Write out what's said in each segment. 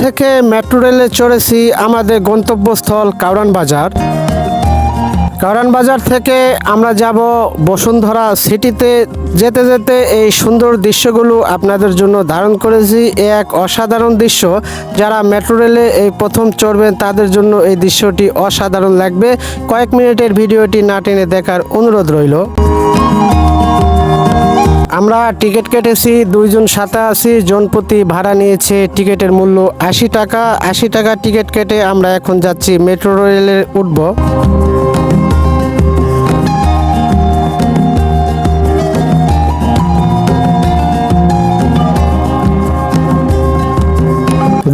থেকে মেট্রো রেলে চড়েছি আমাদের গন্তব্যস্থল কারওয়ান বাজার। কারওয়ান বাজার থেকে আমরা যাব বসুন্ধরা সিটিতে। যেতে যেতে এই সুন্দর দৃশ্যগুলো আপনাদের জন্য ধারণ করেছি। এক অসাধারণ দৃশ্য, যারা মেট্রো রেলে এই প্রথম চড়বেন তাদের জন্য এই দৃশ্যটি অসাধারণ লাগবে। কয়েক মিনিটের ভিডিওটি না টেনে দেখার অনুরোধ রইল। আমরা টিকিট কেটেছি, দুইজন সাথে আছি, জনপ্রতি ভাড়া নিয়েছে টিকিটের মূল্য ৮০ টাকা। ৮০ টাকা টিকিট কেটে আমরা এখন যাচ্ছি মেট্রো রেলে উঠব।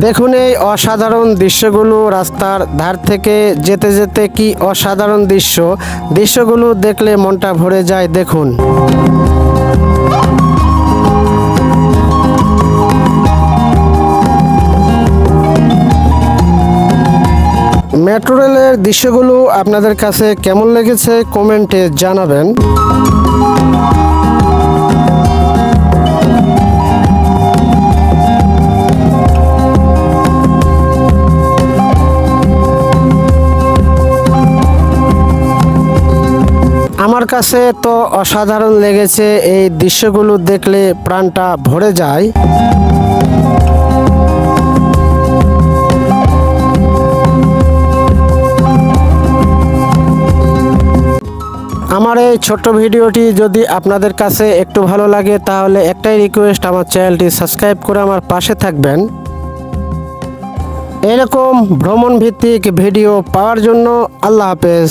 দেখুন এই অসাধারণ দৃশ্যগুলো, রাস্তার ধার থেকে যেতে যেতে কি অসাধারণ দৃশ্যগুলো দেখলে মনটা ভরে যায়। দেখুন মেট্রো রেলের দৃশ্যগুলো আপনাদের কাছে কেমন লেগেছে কমেন্টে জানাবেন। আমার কাছে তো অসাধারণ লেগেছে, এই দৃশ্যগুলো দেখলে প্রাণটা ভরে যায়। আমার এই ছোট্ট ভিডিওটি যদি আপনাদের কাছে একটু ভালো লাগে তাহলে একটাই রিকোয়েস্ট, আমার চ্যানেলটি সাবস্ক্রাইব করে আমার পাশে থাকবেন। এরকম ভ্রমণ ভিত্তিক ভিডিও পাওয়ার জন্য আল্লাহ হাফেজ।